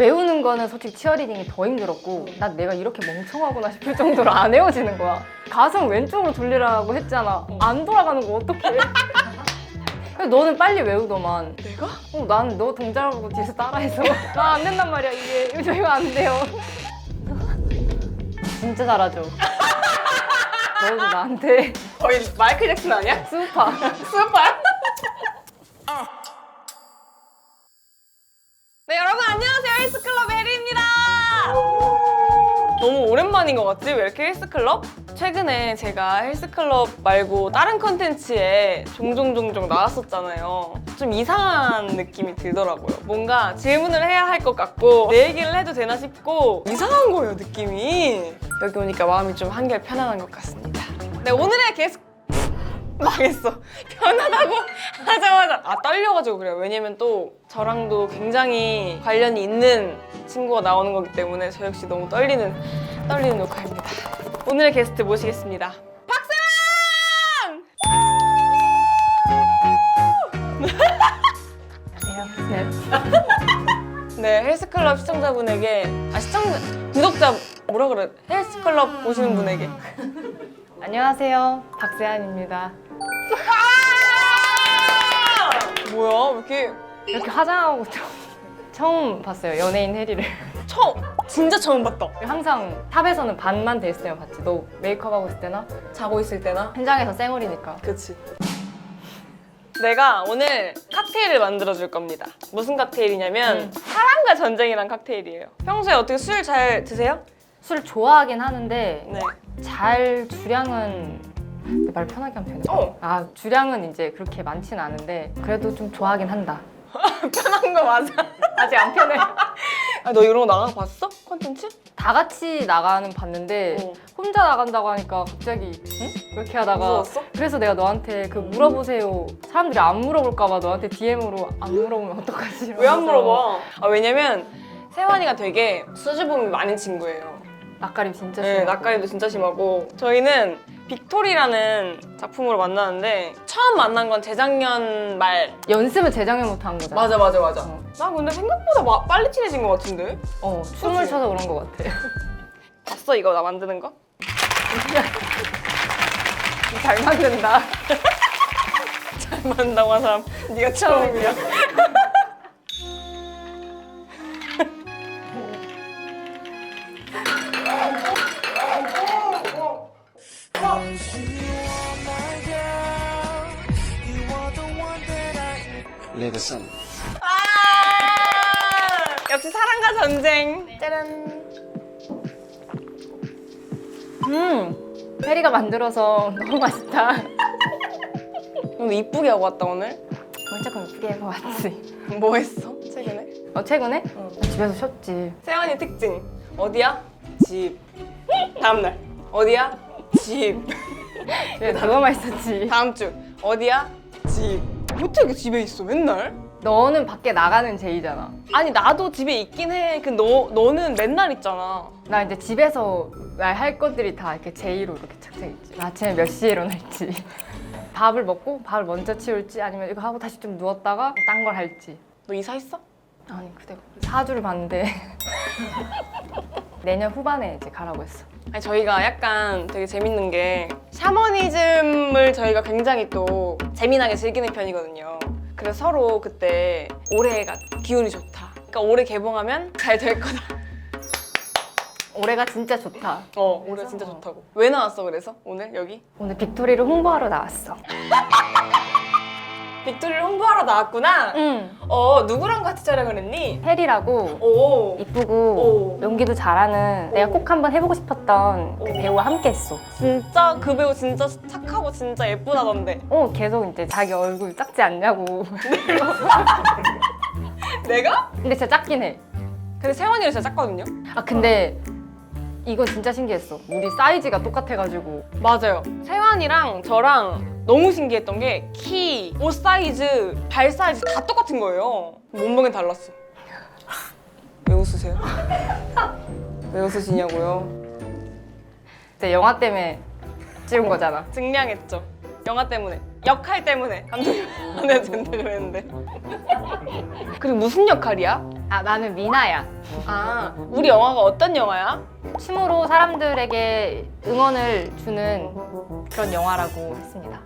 외우는 거는 솔직히 치어리딩이 더 힘들었고 난 내가 이렇게 멍청하구나 싶을 정도로 안 외워지는 거야. 가슴 왼쪽으로 돌리라고 했잖아. 안 돌아가는 거 어떡해. 너는 빨리 외우더만. 내가? 나는 너 동작을 보고 뒤에서 따라해서 나 안 된단 말이야. 이거 안 돼요. 진짜 잘하죠. 너도 나한테 거의 마이클 잭슨 아니야? 스우파. 스파야? 네, 여러분 안녕하세요. 헬스클럽 혜리입니다. 너무 오랜만인 것 같지? 왜 이렇게 헬스클럽? 최근에 제가 헬스클럽 말고 다른 컨텐츠에 종종 나왔었잖아요. 좀 이상한 느낌이 들더라고요. 뭔가 질문을 해야 할 것 같고 내 얘기를 해도 되나 싶고 이상한 거예요, 느낌이. 여기 오니까 마음이 좀 한결 편안한 것 같습니다. 네, 오늘의 게스트 망했어. 편하다고 하자마자 떨려가지고 그래요. 왜냐면 또 저랑도 굉장히 관련이 있는 친구가 나오는 거기 때문에 저 역시 너무 떨리는 녹화입니다. 오늘의 게스트 모시겠습니다. 네. 네, 헬스클럽 시청자분에게 구독자 뭐라 그래? 헬스클럽 보시는 분에게 안녕하세요. 박세안입니다. 뭐야? 왜 이렇게 화장하고 처음 봤어요. 연예인 혜리를. 진짜 처음 봤다. 항상 탑에서는 반만 될 때만 봤지. 너 메이크업하고 있을 때나 자고 있을 때나? 현장에서 쌩얼이니까. 그치. 내가 오늘 칵테일을 만들어줄 겁니다. 무슨 칵테일이냐면 사랑과 전쟁이란 칵테일이에요. 평소에 어떻게 술 잘 드세요? 술 좋아하긴 하는데 네. 잘 주량은 말 편하게 하면 되나? 주량은 이제 그렇게 많진 않은데 그래도 좀 좋아하긴 한다. 편한 거 맞아. 아직 안 편해. 너 이런 거 나가서 봤어? 콘텐츠? 다 같이 나가는 봤는데 혼자 나간다고 하니까 갑자기 응? 이렇게 하다가 무서웠어? 그래서 내가 너한테 물어보세요. 사람들이 안 물어볼까 봐 너한테 DM으로 안 물어보면 어떡하지? 왜 안 물어봐? 왜냐면 세환이가 되게 수줍음이 많은 친구예요. 낯가림 진짜 네, 심해. 낯가림도 진짜 심하고 저희는 빅토리라는 작품으로 만나는데 처음 만난 건 재작년 말. 연습을 재작년부터 한 거잖아. 맞아. 어. 나 근데 생각보다 빨리 친해진 것 같은데? 춤을 그치? 춰서 그런 것 같아. 봤어 이거 나 만드는 거? 잘 만든다. 잘 만든다고 한 사람 네가 처음이야. 레드선 역시 사랑과 전쟁. 짜란. 혜리가 만들어서 너무 맛있다. 오늘 이쁘게 하고 왔다 오늘. 조금 예쁘게 해서 왔지. 뭐 했어? 최근에? 최근에? 집에서 쉬었지. 세환이 특징 어디야? 집. 다음날 어디야? 집. 왜 그거만 있었지. 다음 주 어디야? 집. 어떻게 집에 있어 맨날? 너는 밖에 나가는 제이잖아. 아니 나도 집에 있긴 해. 너는 맨날 있잖아. 나 이제 집에서 할 것들이 다 이렇게 제이로 이렇게 착착 있지. 아침에 몇 시에 일어날지. 밥을 먹고 밥을 먼저 치울지 아니면 이거 하고 다시 좀 누웠다가 딴 걸 할지. 너 이사했어? 아니 그때 사주를 봤는데 내년 후반에 이제 가라고 했어. 아니 저희가 약간 되게 재밌는 게 샤머니즘을 저희가 굉장히 또 재미나게 즐기는 편이거든요. 그래서 서로 그때 올해가 기운이 좋다. 그러니까 올해 개봉하면 잘 될 거다. 올해가 진짜 좋다. 올해 진짜 좋다고. 왜 나왔어 그래서 오늘 여기? 오늘 빅토리를 홍보하러 나왔어. 빅토리를 홍보하러 나왔구나. 응. 누구랑 같이 촬영을 했니? 혜리라고 오. 이쁘고 오. 연기도 잘하는 내가 꼭 한번 해보고 싶었던 그 배우와 함께 했어. 진짜 그 배우 진짜 착하고 진짜 예쁘다던데. 계속 이제 자기 얼굴 작지 않냐고. 내가? 근데 진짜 작긴 해. 근데 세환이랑 진짜 작거든요? 근데 이거 진짜 신기했어. 우리 사이즈가 똑같아가지고. 맞아요. 세환이랑 저랑 너무 신기했던 게 키, 옷 사이즈, 발 사이즈 다 똑같은 거예요. 몸무게는 달랐어. 왜 웃으세요? 왜 웃으시냐고요? 이제 영화 때문에 찍은 거잖아. 증량했죠. 영화 때문에. 역할 때문에 감독이 안 해도 된다 그랬는데. 그리고 무슨 역할이야? 아, 나는 미나야. 아, 우리 영화가 어떤 영화야? 춤으로 사람들에게 응원을 주는 그런 영화라고 했습니다.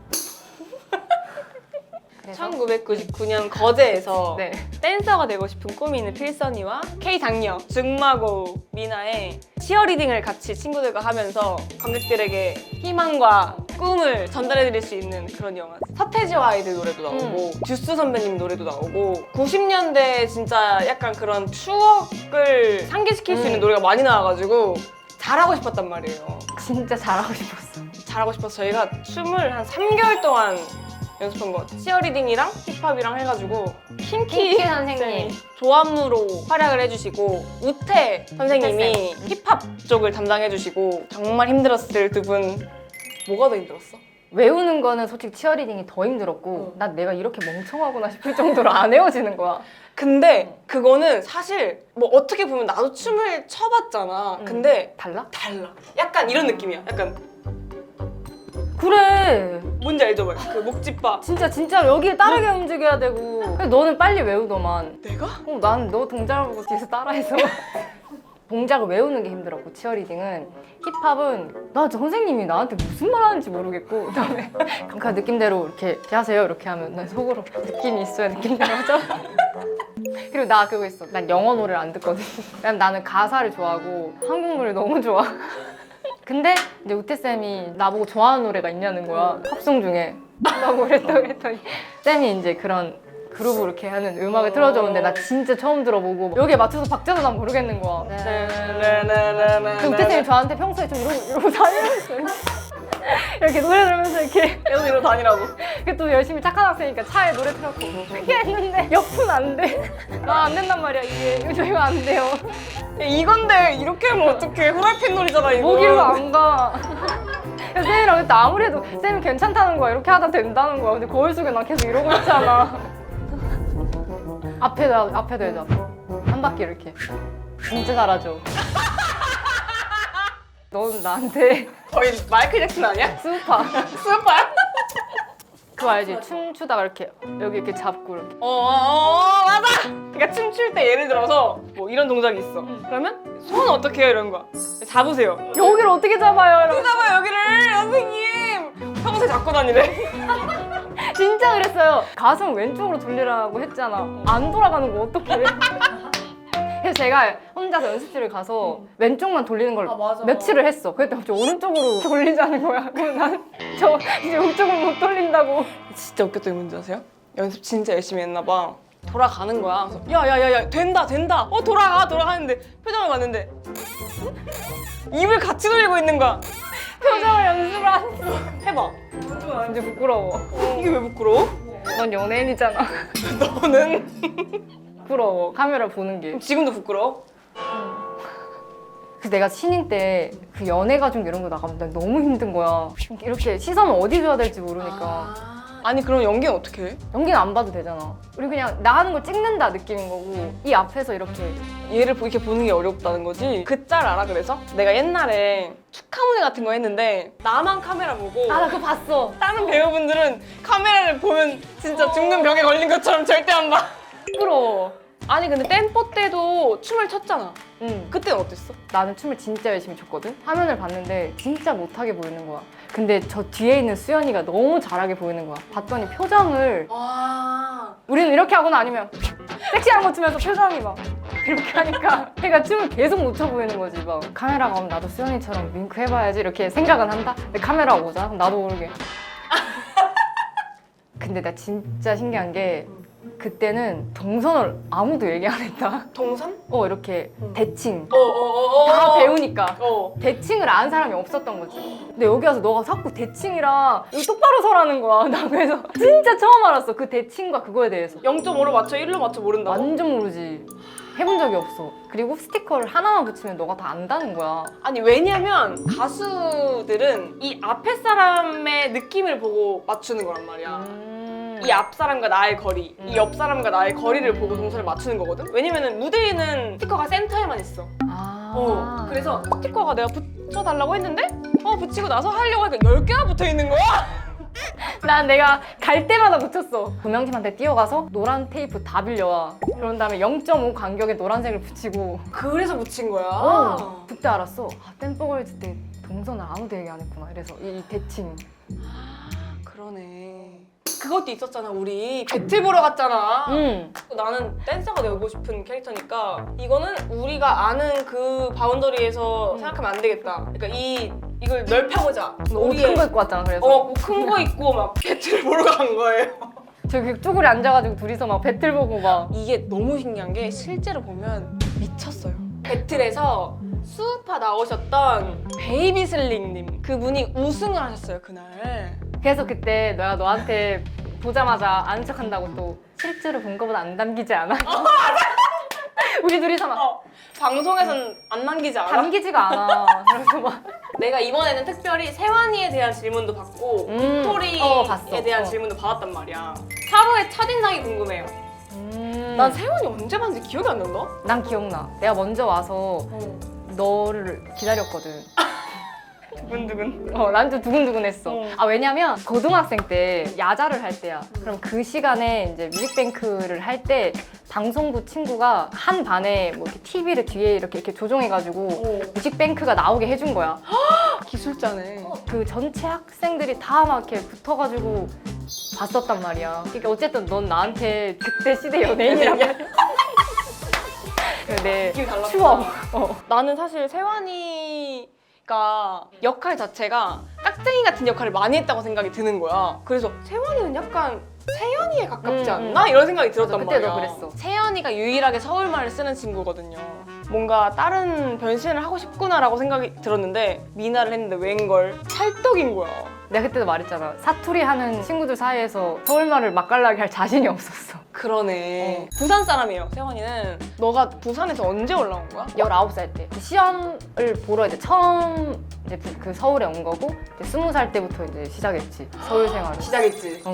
그래서 1999년 거제에서 네. 댄서가 되고 싶은 꿈이 있는 필선이와 K 장녀 중마고 미나의 치어리딩을 같이 친구들과 하면서 관객들에게 희망과 꿈을 전달해드릴 수 있는 그런 영화. 서태지와 아이들 노래도 나오고 듀스 선배님 노래도 나오고 90년대 진짜 약간 그런 추억을 상기시킬 수 있는 노래가 많이 나와가지고 잘하고 싶었단 말이에요. 진짜 잘하고 싶었어. 잘하고 싶어서 저희가 춤을 한 3개월 동안 연습한 것 같아요. 치어리딩이랑 힙합이랑 해가지고 킹키 선생님. 조안무로 활약을 해주시고 우태 선생님이 힙합 쪽을 담당해주시고 정말 힘들었을 두 분. 뭐가 더 힘들었어? 외우는 거는 솔직히 치어리딩이 더 힘들었고 난 내가 이렇게 멍청하구나 싶을 정도로 안 외워지는 거야. 근데 그거는 사실 뭐 어떻게 보면 나도 춤을 춰봤잖아. 근데 달라? 달라. 약간 이런 느낌이야. 약간 그래. 뭔지 알죠? 막 그 목집바. 진짜 여기에 따르게 움직여야 되고. 근데 너는 빨리 외우더만. 내가? 나는 너 동작을 보고 뒤에서 따라해서. 동작을 외우는 게 힘들었고 치어리딩은. 힙합은 나 선생님이 나한테 무슨 말 하는지 모르겠고 그다음에 그 느낌대로 이렇게 하세요 이렇게 하면 난 속으로 느낌이 있어야 느낌대로 하잖아. 그리고 나 그거 있어. 난 영어 노래를 안 듣거든. 왜냐면 나는 가사를 좋아하고 한국 노래 너무 좋아. 근데 이제 우태쌤이 나보고 좋아하는 노래가 있냐는 거야. 팝송 중에. 라고 그랬더니 쌤이 이제 그런 그루브 이렇게 하는 음악을 틀어줬는데 나 진짜 처음 들어보고 여기에 맞춰서 박자도 난 모르겠는 거야. 그 우태쌤이 저한테 평소에 좀 이러고 다니면서 이렇게 노래 들으면서 이렇게 계속 이러고 다니라고. 또 열심히 착한 학생이니까 차에 노래 틀었고 이렇게 했는데 옆은 안 돼. 나 안 된단 말이야 이게. 이거 안 돼요. 이건데 이렇게 하면 어떡해. 후라이팬 놀이잖아 이거. 모기로 안 가. 쌤이랑 그때 아무리 해도 쌤이 괜찮다는 거야. 이렇게 하다 된다는 거야. 근데 거울 속에 난 계속 이러고 있잖아. 앞에도 해줘. 한 바퀴 이렇게. 진짜 잘하죠. 넌 나한테 거의 마이클 잭슨 아니야? 스우파. 스파야? 그거 알지? 춤추다가 이렇게 여기 이렇게 잡고 이렇게. 맞아. 그러니까 춤출 때 예를 들어서 뭐 이런 동작이 있어. 그러면 손은 어떻게 해요 이런 거야. 잡으세요. 여기를 어떻게 잡아요? 이러고. 잡아 여기를 선생님. 평소에 잡고 다니래. 진짜 그랬어요. 가슴 왼쪽으로 돌리라고 했잖아. 안 돌아가는 거 어떡해. 그래서 제가 혼자서 연습실을 가서 왼쪽만 돌리는 걸 맞아. 며칠을 했어. 그랬더니 갑자기 오른쪽으로 돌리자는 거야. 그럼 난 저 이제 오른쪽을 못 돌린다고. 진짜 웃겼던 게 뭔지 아세요? 연습 진짜 열심히 했나 봐. 돌아가는 거야. 그래서 야야야야 된다. 돌아가 하는데 표정을 봤는데 입을 같이 돌리고 있는 거야. 표정을 연습을 안 했어. 해봐. 이제 부끄러워. 이게 왜 부끄러워? 넌 연예인이잖아. 너는 부끄러워. 카메라 보는 게. 지금도 부끄러워? 그 내가 신인 때 그 연애 가족 이런 거 나가면 난 너무 힘든 거야. 이렇게 시선을 어디 줘야 될지 모르니까. 아니 그럼 연기는 어떻게 해? 연기는 안 봐도 되잖아. 우리 그냥 나가는 걸 찍는다 느낌인 거고 이 앞에서 이렇게 얘를 이렇게 보는 게 어렵다는 거지. 그 짤 알아? 그래서 내가 옛날에 축하무대 같은 거 했는데 나만 카메라 보고 나 그거 봤어. 다른 배우분들은 카메라를 보면 진짜 죽는 벽에 걸린 것처럼 절대 안 봐. 부끄러워. 아니 근데 tempo 때도 춤을 췄잖아. 응. 그때는 어땠어? 나는 춤을 진짜 열심히 췄거든? 화면을 봤는데 진짜 못하게 보이는 거야. 근데 저 뒤에 있는 수연이가 너무 잘하게 보이는 거야. 봤더니 표정을 우리는 이렇게 하거나 아니면 섹시한 거 추면서 표정이 막 이렇게 하니까 걔가 춤을 계속 못 춰 보이는 거지. 막 카메라가 오면 나도 수연이처럼 윙크 해봐야지 이렇게 생각은 한다? 근데 카메라가 오잖아? 그럼 나도 모르게 근데 나 진짜 신기한 게 그때는 동선을 아무도 얘기 안 했다. 동선? 이렇게 대칭 다 다 배우니까 어. 대칭을 아는 사람이 없었던 거지. 근데 여기 와서 너가 자꾸 대칭이랑 여기 똑바로 서라는 거야. 나 그래서 진짜 처음 알았어. 그 대칭과 그거에 대해서. 0.5로 맞춰 1로 맞춰 모른다고? 완전 모르지. 해본 적이 없어. 그리고 스티커를 하나만 붙이면 너가 다 안다는 거야. 아니 왜냐면 가수들은 이 앞에 사람의 느낌을 보고 맞추는 거란 말이야. 이 앞 사람과 나의 거리, 이 옆 사람과 나의 거리를 보고 동선을 맞추는 거거든? 왜냐면은 무대에는 스티커가 센터에만 있어. 그래서 스티커가 내가 붙여달라고 했는데 붙이고 나서 하려고 하니까 10개가 붙어 있는 거야. 난 내가 갈 때마다 붙였어. 조명팀한테 뛰어가서 노란 테이프 다 빌려와. 그런 다음에 0.5 간격에 노란색을 붙이고. 그래서 붙인 거야? 그때 알았어. 아, 땜버거리즈 때 동선을 아무도 얘기 안 했구나. 이래서 이 대칭. 그러네. 그것도 있었잖아. 우리 배틀 보러 갔잖아. 나는 댄서가 되고 싶은 캐릭터니까 이거는 우리가 아는 그 바운더리에서 생각하면 안 되겠다. 그러니까 이걸 넓혀보자. 옷 큰 거 입고 왔잖아. 그래서 옷 큰 거 입고 막 배틀 보러 간 거예요. 저기 쪼그리 앉아가지고 둘이서 막 배틀 보고 막. 이게 너무 신기한 게 실제로 보면 미쳤어요. 배틀에서 수우파 나오셨던 베이비슬링님 그분이 우승을 하셨어요 그날. 그래서 그때 내가 너한테 보자마자 아는 척한다고 또 실제로 본 거보다 안 담기지 않아? 맞아! 우리 둘이서 막 방송에선 안 남기지 않아? 담기지가 않아. 그래서 막 내가 이번에는 특별히 세환이에 대한 질문도 받고 빅토리에 봤어. 대한 질문도 받았단 말이야. 서로의 첫인상이 궁금해요. 난 세환이 언제 봤는지 기억이 안 난다? 난 기억나. 내가 먼저 와서 너를 기다렸거든. 두근두근. 난 좀 두근두근했어. 아 왜냐면 고등학생 때 야자를 할 때야. 그럼 그 시간에 이제 뮤직뱅크를 할 때 방송부 친구가 한 반에 뭐 이렇게 TV를 뒤에 이렇게 조정해가지고 뮤직뱅크가 나오게 해준 거야. 기술자네. 그 전체 학생들이 다 막 이렇게 붙어가지고 봤었단 말이야. 그러니까 어쨌든 넌 나한테 그때 시대 연예인이란 말이야. 내 느낌이 달랐구나. 추억. 나는 사실 세환이가 역할 자체가 깍쟁이 같은 역할을 많이 했다고 생각이 드는 거야. 그래서 세환이는 약간 세연이에 가깝지 않나? 이런 생각이 들었단 맞아, 그때 말이야. 너 그랬어. 세연이가 유일하게 서울말을 쓰는 친구거든요. 뭔가 다른 변신을 하고 싶구나라고 생각이 들었는데 미나를 했는데 웬걸 찰떡인 거야. 내가 그때도 말했잖아. 사투리 하는 친구들 사이에서 서울말을 맛깔나게 할 자신이 없었어. 그러네. 부산 사람이에요, 세환이는. 너가 부산에서 언제 올라온 거야? 19살 때 시험을 보러 이제 처음 이제 그 서울에 온 거고 이제 20살 때부터 이제 시작했지. 서울 생활을. 시작했지.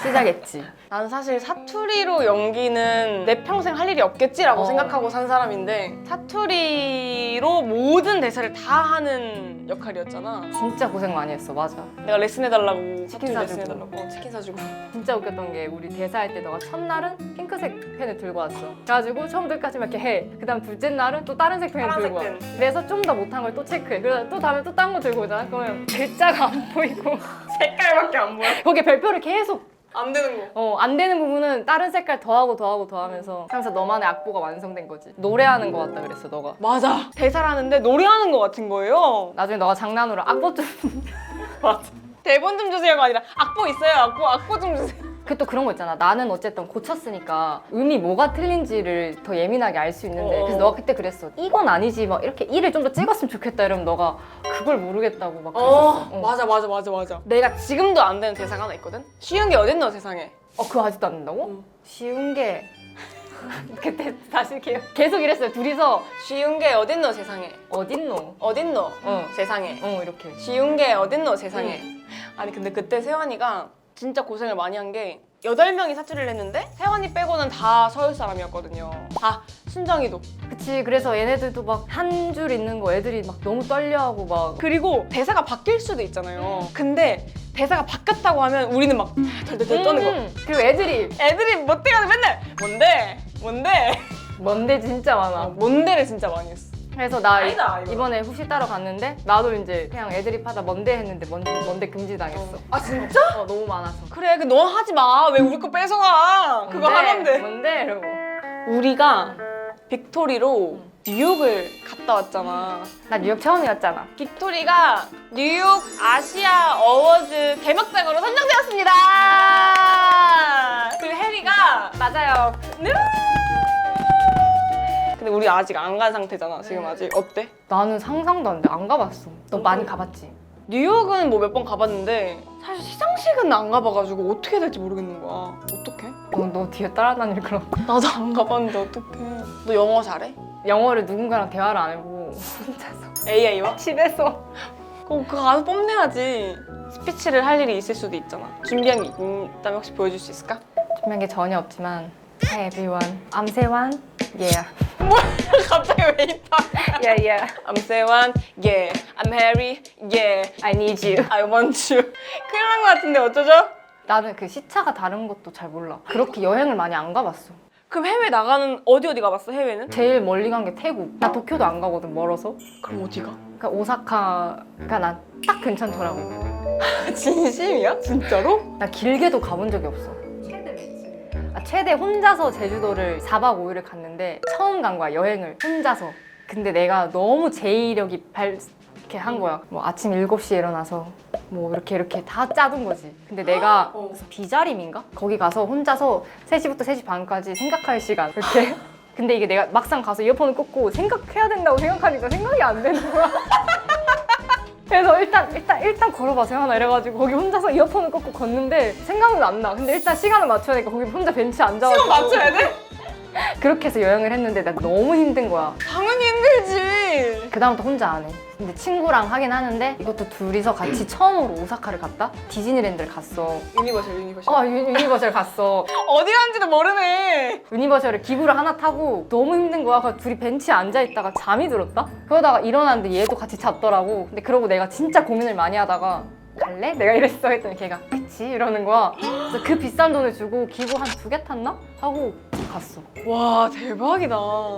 시작했지. 나는 사실 사투리로 연기는 내 평생 할 일이 없겠지라고 생각하고 산 사람인데 사투리로 모든 대사를 다 하는 역할이었잖아. 진짜 고생 많이 했어. 맞아. 내가 레슨해달라고 치킨 사투리 사주고. 레슨해달라고 치킨 사주고. 진짜 웃겼던 게 우리 대사할 때 너가 첫날은 핑크색 펜을 들고 왔어. 그래가지고 처음부터 끝까지 막 이렇게 해. 그 다음 둘째 날은 또 다른 색 펜을 파란색 들고 와. 펜. 그래서 좀 더 못한 걸 또 체크해. 그러다 또 다음에 또 딴 거 들고 오잖아. 그러면 글자가 안 보이고 색깔밖에 안 보여. 거기에 별표를 계속 안 되는 거. 안 되는 부분은 다른 색깔 더하면서 하면서 너만의 악보가 완성된 거지. 노래하는 거 같다 그랬어 너가. 맞아. 대사를 하는데 노래하는 거 같은 거예요. 나중에 너가 장난으로 악보 좀 맞아. 대본 좀 주세요가 아니라 악보 있어요. 악보 좀 주세요. 그 또 그런 거 있잖아. 나는 어쨌든 고쳤으니까 음이 뭐가 틀린지를 더 예민하게 알 수 있는데 그래서 너가 그때 그랬어. 이건 아니지 막 이렇게 이를 좀 더 찍었으면 좋겠다 이러면 너가 그걸 모르겠다고 막 그랬었어. 맞아. 내가 지금도 안 되는 대사가 하나 있거든? 쉬운 게 어딨노 세상에. 그거 아직도 안 된다고? 쉬운 게 그때 다시 계속 이랬어요. 둘이서 쉬운 게 어딨노 세상에. 어딨노? 어딨노 응. 세상에. 이렇게. 쉬운 게 어딨노 세상에. 아니 근데 그때 세환이가 진짜 고생을 많이 한 게 8명이 사투리를 했는데 세환이 빼고는 다 서울 사람이었거든요. 다 순정이도. 그치. 그래서 얘네들도 막 한 줄 있는 거 애들이 막 너무 떨려하고 막 그리고 대사가 바뀔 수도 있잖아요. 근데 대사가 바뀌었다고 하면 우리는 막 덜덜덜 떠는 거. 그리고 애들이 못해가지고 맨날 뭔데 진짜 많아. 뭔데를 진짜 많이 했어. 그래서 나 아니다, 이거. 이번에 후시 따러 갔는데 나도 이제 그냥 애들이 파다 뭔데 했는데 뭔데 금지당했어. 아 진짜? 너무 많아서. 그래 그 너 하지 마. 왜 우리 거 뺏어가. 그거 하면 돼. 뭔데? 이러고. 우리가 빅토리로 뉴욕을 갔다 왔잖아. 나 뉴욕 처음이었잖아. 빅토리가 뉴욕 아시아 어워즈 개막장으로 선정되었습니다. 그리고 해리가 맞아요. 근데 우리 아직 안 간 상태잖아. 지금 아직 어때? 나는 상상도 안 돼. 안 가봤어. 너 많이 가봤지? 뉴욕은 뭐 몇 번 가봤는데 사실 시상식은 안 가봐가지고 어떻게 해야 될지 모르겠는 거야. 어떡해? 너 뒤에 따라다닐 그럼. 나도 안 가봤는데 어떡해. 너 영어 잘해? 영어를 누군가랑 대화를 안 해보고 혼자서 AI와? 집에서. 그거 가서 뽐내야지. 스피치를 할 일이 있을 수도 있잖아. 준비한 게 있다면 혹시 보여줄 수 있을까? 준비한 게 전혀 없지만 Hi everyone, I'm 세환. Yeah. 갑자기 왜 이따? Yeah, yeah. I'm Sewan, yeah. I'm Harry, yeah. I need you. I want you. 큰일 난 것 같은데 어쩌죠? 나는 그 시차가 다른 것도 잘 몰라. 그렇게 여행을 많이 안 가봤어. 그럼 해외 나가는 어디 가봤어, 해외는? 제일 멀리 간 게 태국. 나 도쿄도 안 가거든, 멀어서. 그럼 어디가? 그러니까 오사카가 난 딱 괜찮더라고. 진심이야? 진짜로? 나 길게도 가본 적이 없어. 최대 혼자서 제주도를 4박 5일을 갔는데 처음 간 거야, 여행을 혼자서. 근데 내가 너무 제의력이 이렇게 한 거야. 뭐 아침 7시에 일어나서 뭐 이렇게 다 짜둔 거지. 근데 내가 무슨 비자림인가? 거기 가서 혼자서 3시부터 3시 반까지 생각할 시간 이렇게. 근데 이게 내가 막상 가서 이어폰을 꽂고 생각해야 된다고 생각하니까 생각이 안 되는 거야. 그래서 일단 걸어봐서 하나 이래가지고 거기 혼자서 이어폰을 꽂고 걷는데 생각은 안 나. 근데 일단 시간을 맞춰야 되니까 거기 혼자 벤치에 앉아가지고 시간 맞춰야 돼? 그렇게 해서 여행을 했는데 나 너무 힘든 거야. 당연히 힘들지. 그다음부터 혼자 안 해. 근데 친구랑 하긴 하는데 이것도 둘이서 같이 처음으로 오사카를 갔다? 디즈니랜드를 갔어. 유니버셜. 유니버셜 갔어. 어디 간지도 모르네. 유니버셜을 기구를 하나 타고 너무 힘든 거야. 그래서 둘이 벤치에 앉아있다가 잠이 들었다? 그러다가 일어났는데 얘도 같이 잤더라고. 근데 그러고 내가 진짜 고민을 많이 하다가 갈래? 내가 이랬어 했더니 걔가 그치? 이러는 거야. 그래서 그 비싼 돈을 주고 기구 한 2개 탔나? 하고 갔어. 와, 대박이다.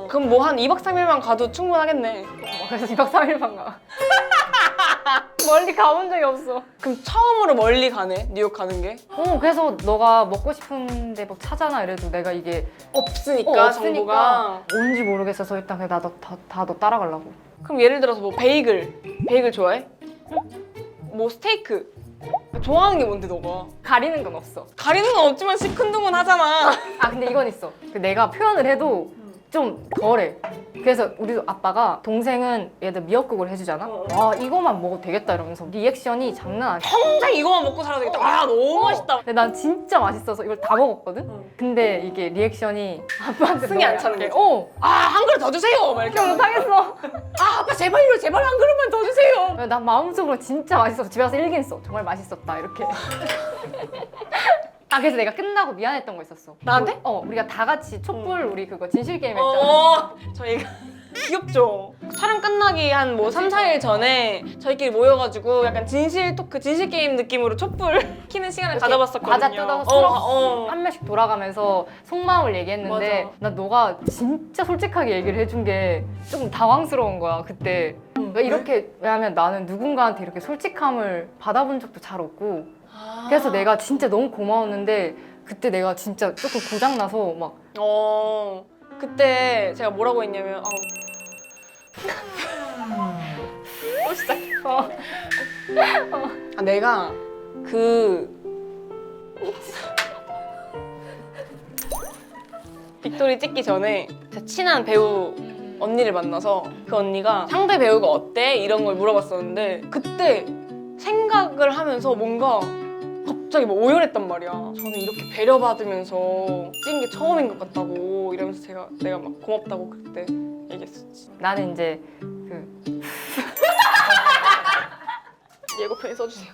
그럼 뭐 한 2박 3일만 가도 충분하겠네. 그래서 2박 3일만 가. 멀리 가본 적이 없어. 그럼 처음으로 멀리 가네, 뉴욕 가는 게? 그래서 너가 먹고 싶은데 뭐 찾아나 이래도 내가 이게 없으니까, 정보가. 뭔지 모르겠어서 일단 그냥 다 너 따라가려고. 그럼 예를 들어서 뭐 베이글 좋아해? 뭐 스테이크 좋아하는 게 뭔데 너가? 가리는 건 없어. 가리는 건 없지만 시큰둥은 하잖아. 아 근데 이건 있어. 내가 표현을 해도 좀 덜해. 그래서 우리 아빠가 동생은 얘들 미역국을 해주잖아. 와 이거만 먹어도 되겠다 이러면서 리액션이 장난 아니야. 평생 이거만 먹고 살아도 되겠다. 아, 너무 맛있다. 근데 난 진짜 맛있어서 이걸 다 먹었거든? 근데 이게 리액션이 아빠한테 승이 안 차는 거지? 어! 한 그릇 더 주세요. 막 이렇게. 좀 못하겠어. 아빠 제발요, 제발 한 그릇만 더 주세요. 난 마음속으로 진짜 맛있어서 집에 가서 일긴 써. 정말 맛있었다 이렇게. 아 그래서 내가 끝나고 미안했던 거 있었어. 나한테? 우리가 다 같이 촛불 우리 그거 진실 게임 했잖아. 저희가 귀엽죠? 촬영 끝나기 한 뭐 3, 4일 전에 저희끼리 모여가지고 약간 진실 토크, 진실 게임 느낌으로 촛불 켜는 시간을 가져봤었거든요. 과자 뜯어서 수럭 한 명씩 돌아가면서 속마음을 얘기했는데 맞아. 나 너가 진짜 솔직하게 얘기를 해준 게 조금 당황스러운 거야 그때. 그러니까 이렇게 왜냐면 나는 누군가한테 이렇게 솔직함을 받아본 적도 잘 없고 그래서 내가 진짜 너무 고마웠는데 그때 내가 진짜 조금 고장나서 막 그때 제가 뭐라고 했냐면 또 시작했어. 내가 빅토리 찍기 전에 제 친한 배우 언니를 만나서 그 언니가 상대 배우가 어때? 이런 걸 물어봤었는데 그때 생각을 하면서 뭔가 갑자기 막 오열했단 말이야. 저는 이렇게 배려받으면서 찍은 게 처음인 것 같다고 이러면서 내가 막 고맙다고 그때 얘기했었지. 나는 이제 예고편에 써주세요.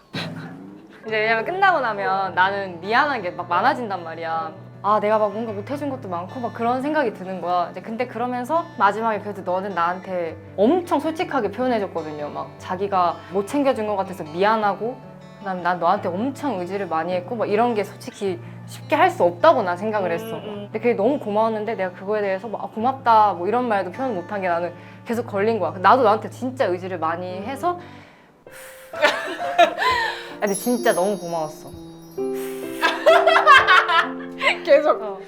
이제 왜냐면 끝나고 나면 나는 미안한 게 막 많아진단 말이야. 아 내가 막 뭔가 못해준 것도 많고 막 그런 생각이 드는 거야. 이제 근데 그러면서 마지막에 그래도 너는 나한테 엄청 솔직하게 표현해줬거든요. 막 자기가 못 챙겨준 것 같아서 미안하고 그다음에 난 너한테 엄청 의지를 많이 했고 막 이런 게 솔직히 쉽게 할 수 없다고 난 생각을 했어. 근데 그게 너무 고마웠는데 내가 그거에 대해서 막 고맙다 뭐 이런 말도 표현 못한 게 나는 계속 걸린 거야. 나도 나한테 진짜 의지를 많이 해서 근데 진짜 너무 고마웠어. 계속.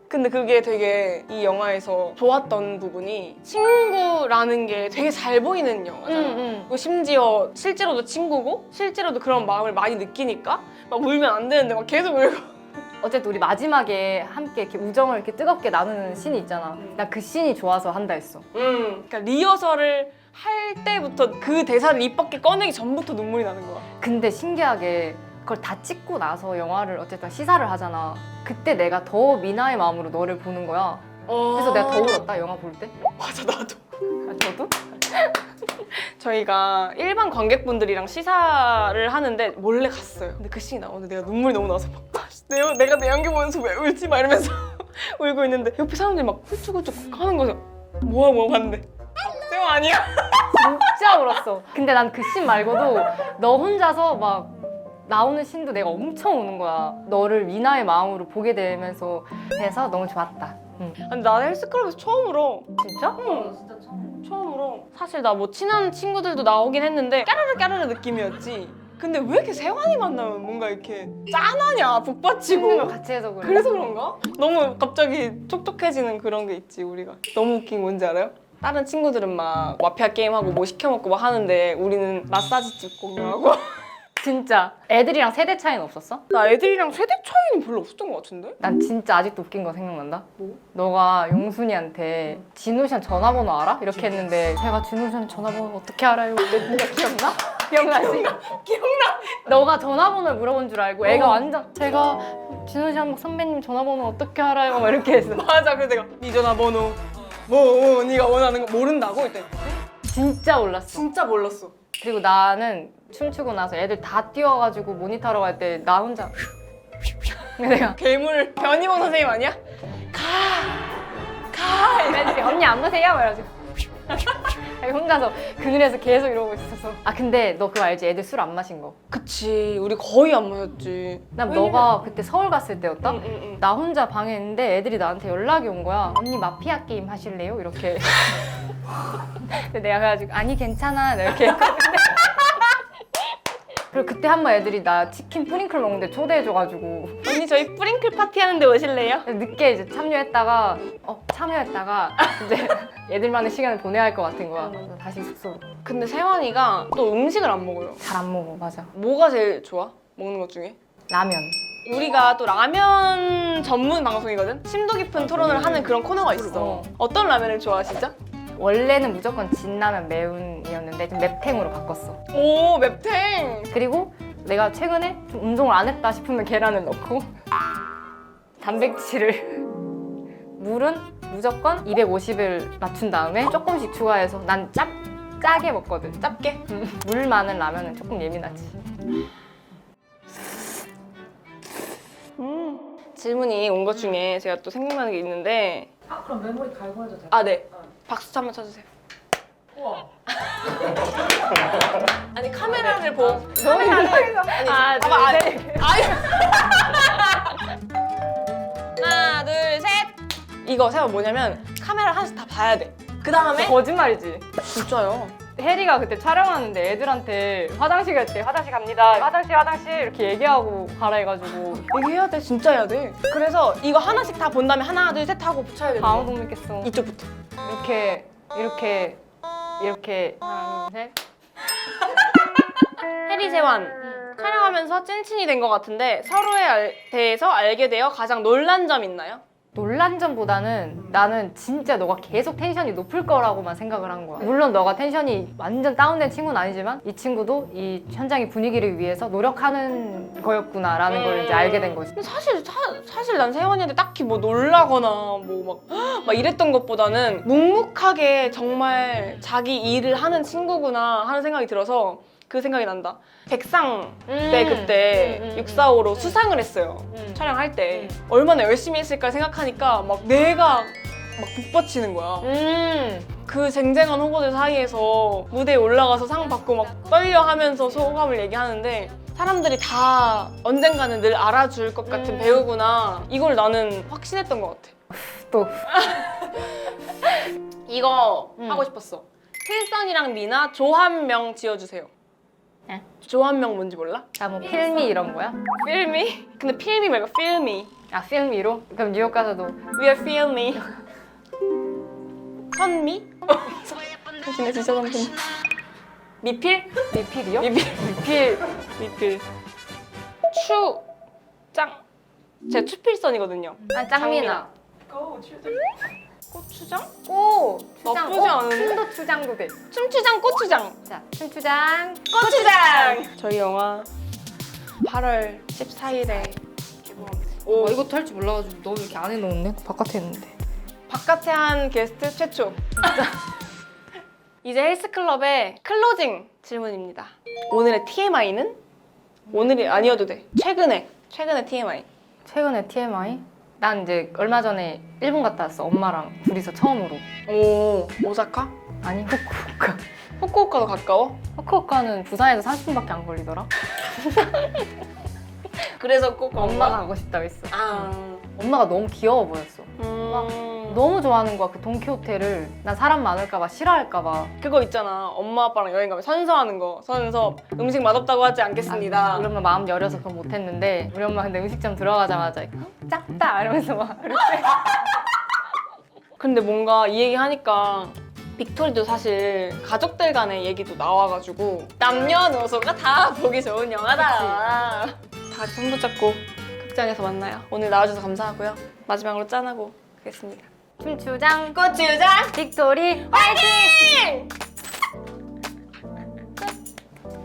근데 그게 되게 이 영화에서 좋았던 부분이 친구라는 게 되게 잘 보이는 영화잖아. 그리고 심지어 실제로도 친구고 실제로도 그런 마음을 많이 느끼니까 막 울면 안 되는데 막 계속 울고. 어쨌든 우리 마지막에 함께 이렇게 우정을 이렇게 뜨겁게 나누는 씬이 있잖아. 나 그 씬이 좋아서 한다 했어. 그러니까 리허설을 할 때부터 그 대사를 입 밖에 꺼내기 전부터 눈물이 나는 거야. 근데 신기하게 그걸 다 찍고 나서 영화를 어쨌든 시사를 하잖아. 그때 내가 더 미나의 마음으로 너를 보는 거야. 그래서 내가 더 울었다 영화 볼 때. 맞아, 나도. 저도? 저희가 일반 관객분들이랑 시사를 하는데 몰래 갔어요. 근데 그 씬이 나오는데 내가 눈물이 너무 나서 막 내가 내 연기 보면서 왜 울지? 막 이러면서 울고 있는데 옆에 사람들이 막 훌쩍훌쩍 하는 거죠. 뭐야 봤는데 박세호 아니야? 진짜 울었어. 근데 난 그 씬 말고도 너 혼자서 막 나오는 씬도 내가 엄청 우는 거야. 너를 미나의 마음으로 보게 되면서 해서 너무 좋았다. 응. 근데 나 헬스클럽에서 처음 울어. 진짜? 응. 처음 울어. 사실 나 뭐 친한 친구들도 나오긴 했는데 까르르 까르르 느낌이었지. 근데 왜 이렇게 세환이 만나면 뭔가 이렇게 짠하냐 찍는 걸 북받치고. 같이 해서 그래. 그래서 그런가? 너무 갑자기 촉촉해지는 그런 게 있지 우리가. 너무 웃긴 게 뭔지 알아요? 다른 친구들은 막 마피아 게임하고 뭐 시켜먹고 막 하는데 우리는 마사지집 공유하고. 진짜 애들이랑 세대 차이는 없었어? 나 애들이랑 세대 차이는 별로 없었던 것 같은데? 난 진짜 아직도 웃긴 거 생각난다. 뭐? 너가 용순이한테 진우 씨한 전화번호 알아? 이렇게 했는데 제가 진우 씨한 전화번호 어떻게 알아요? 근데 기억나? 기억나지? 기억나? 너가 전화번호를 물어본 줄 알고 애가 어. 완전 제가 진우 씨 한번 선배님 전화번호 어떻게 알아요? 막 이렇게 했어. 맞아. 그래서 내가 네 전화번호 뭐 네가 원하는 거 모른다고? 이때 진짜 몰랐어. 진짜 몰랐어. 그리고 나는 춤추고 나서 애들 다 뛰어가지고 모니터하러 갈 때 나 혼자 내가 괴물 변희봉 선생님 아니야? 가 애들이 언니 안 보세요? 막 이러지고 혼자서 그늘에서 계속 이러고 있어서. 아 근데 너 그거 알지? 애들 술 안 마신 거. 그치 우리 거의 안 마셨지. 난 너가 그때 서울 갔을 때였다? 응. 나 혼자 방에 있는데 애들이 나한테 연락이 온 거야. 언니 마피아 게임 하실래요? 이렇게. 근데 내가 그래가지고 아니 괜찮아 이렇게 했거든. 그리고 그때 한 번 애들이 나 치킨 프링클 먹는데 초대해줘가지고 언니 저희 뿌링클 파티 하는데 오실래요? 늦게 이제 참여했다가 이제 애들만의 시간을 보내야 할 것 같은 거야. 그래서 다시 숙소로. 근데 세환이가 또 음식을 안 먹어요. 잘 안 먹어. 맞아. 뭐가 제일 좋아? 먹는 것 중에? 라면. 우리가 또 라면 전문 방송이거든? 심도 깊은 토론을 하는 그런 코너가 있어. 어떤 라면을 좋아하시죠? 원래는 무조건 진라면 매운이었는데 좀 맵탱으로 바꿨어. 오 맵탱! 그리고 내가 최근에 좀 운동을 안 했다 싶으면 계란을 넣고 단백질을 물은 무조건 250을 맞춘 다음에 조금씩 추가해서 난 짜게 먹거든. 짭게? 물 많은 라면은 조금 예민하지. 질문이 온 것 중에 제가 또 생각나는 게 있는데 그럼 메모리 갈고 해도 돼요? 아 네. 박수 한번 쳐주세요. 우와. 아니 카메라를 보고 카메라를 아니 봐봐 아니 하나 둘 셋 이거 생각 뭐냐면 카메라 하나씩 다 봐야 돼. 그 다음에 거짓말이지. 진짜요. 혜리가 그때 촬영하는데 애들한테 화장실 갈 때 화장실 갑니다. 화장실 이렇게 얘기하고 가라 해가지고 얘기해야 돼. 진짜 해야 돼. 그래서 이거 하나씩 다 본 다음에 하나 둘 셋 하고 붙여야 돼. 아무도 못 믿겠어. 이쪽부터. 이렇게 하나 둘 셋. 해리 세환 촬영하면서 찐친이 된 것 같은데 서로에 대해서 알게 되어 가장 놀란 점 있나요? 놀란 점보다는 나는 진짜 너가 계속 텐션이 높을 거라고만 생각을 한 거야. 물론 너가 텐션이 완전 다운된 친구는 아니지만 이 친구도 이 현장의 분위기를 위해서 노력하는 거였구나라는 걸 이제 알게 된 거지. 근데 사실 난 세환이한테 딱히 뭐 놀라거나 뭐 막 이랬던 것보다는 묵묵하게 정말 자기 일을 하는 친구구나 하는 생각이 들어서 그 생각이 난다. 백상 때 그때 645로 수상을 했어요. 촬영할 때 얼마나 열심히 했을까 생각하니까 막 내가 막 북받치는 거야. 그 쟁쟁한 후보들 사이에서 무대에 올라가서 상 받고 막 떨려하면서 소감을 얘기하는데 사람들이 다 언젠가는 늘 알아줄 것 같은 배우구나. 이걸 나는 확신했던 것 같아. 또 이거 하고 싶었어. 필선이랑 미나 조한명 지어주세요. 네? 조한명 뭔지 몰라? 나 뭐 필미 이런 거야? 필미? 근데 필미 말고 필미. 아 필미로? 그럼 뉴욕 가서도 We are filmy. 선미? 당신의 진짜 선미. 미필? 미필이요? 미필. 미필. 추짱. 제가 추필선이거든요. 아 짱미나. 고추장? 오 추장. 나쁘지 않은데? 춤도 추장도 돼. 춤추장, 고추장. 자 춤추장. 고추장! 저희 영화 8월 14일에 개봉합니다. 와 이것도 할 줄 몰라가지고 너 왜 이렇게 안에 넣었네? 바깥에 있는데. 바깥에 한 게스트 최초. 이제 헬스클럽의 클로징 질문입니다. 오늘의 TMI는? 오늘이 아니어도 돼. 최근에 TMI. 최근에 TMI? 난 이제 얼마 전에 일본 갔다 왔어. 엄마랑 둘이서 처음으로. 오, 오사카? 아니 후쿠오카. 후쿠오카도 가까워? 후쿠오카는 부산에서 30분밖에 안 걸리더라. 그래서 꼭 엄마가 가고 싶다고 했어. 아. 엄마가 너무 귀여워 보였어. 음. 너무 좋아하는 거야 그 돈키호테를. 난 사람 많을까봐 싫어할까봐. 그거 있잖아. 엄마 아빠랑 여행 가면 선서하는 거. 선서 음식 맛없다고 하지 않겠습니다. 우리 엄마 마음 열려서 그건 못했는데 우리 엄마 근데 음식점 들어가자마자 작다 이러면서 막 이렇게. 근데 뭔가 이 얘기 하니까 빅토리도 사실 가족들 간의 얘기도 나와가지고 남녀노소가 다 보기 좋은 영화다. 다 같이 손 붙잡고 극장에서 만나요. 오늘 나와주셔서 감사하고요. 마지막으로 짠하고 가겠습니다. 춤추장 고추장 빅토리 화이팅!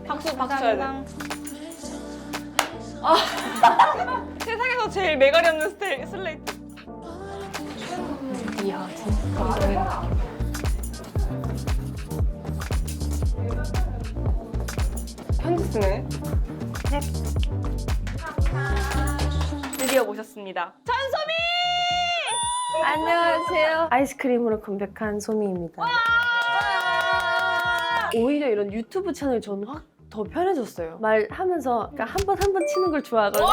박수 쳐야 돼. 세상에서 제일 매가리 없는 스타일 슬레이트. 이야 진짜. 편지 쓰네. 드디어 모셨습니다. 전소미! 안녕하세요. 아이스크림으로 컴백한 소미입니다. 오히려 이런 유튜브 채널 저는 확 더 편해졌어요. 말하면서 그러니까 한 번 치는 걸 좋아하거든요.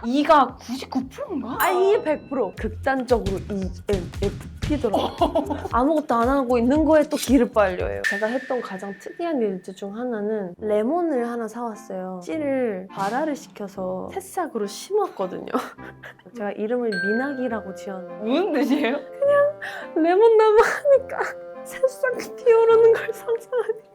이가 99%인가? 아, 이게 100% 극단적으로 ENFP더라고요. 아무것도 안 하고 있는 거에 또 기를 빨려요. 제가 했던 가장 특이한 일들 중 하나는 레몬을 하나 사왔어요. 씨를 발화를 시켜서 새싹으로 심었거든요. 제가 이름을 미나기라고 지었는데 무슨 뜻이에요? 레몬 나무 하니까 새싹이 피어오르는 걸 상상하니까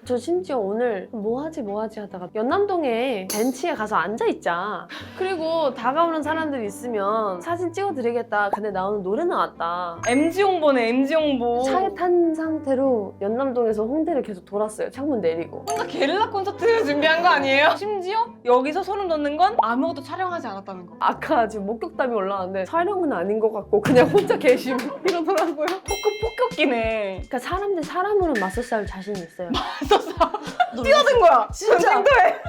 저 심지어 오늘 뭐 하지 하다가 연남동에 벤치에 가서 앉아있자. 그리고 다가오는 사람들이 있으면 사진 찍어드리겠다. 근데 나오는 노래 나왔다. MG 홍보네, MG 홍보. 차에 탄 상태로 연남동에서 홍대를 계속 돌았어요. 창문 내리고. 뭔가 게릴라 콘서트 준비한 거 아니에요? 심지어 여기서 소름 돋는 건 아무것도 촬영하지 않았다는 거. 아까 지금 목격담이 올라왔는데 촬영은 아닌 것 같고 그냥 혼자 계시고 이러더라고요. 폭격기네. 그러니까 사람들 사람으로는 맞서 싸울 자신이 있어요. 뛰어든 거야. 진짜. 전쟁터에.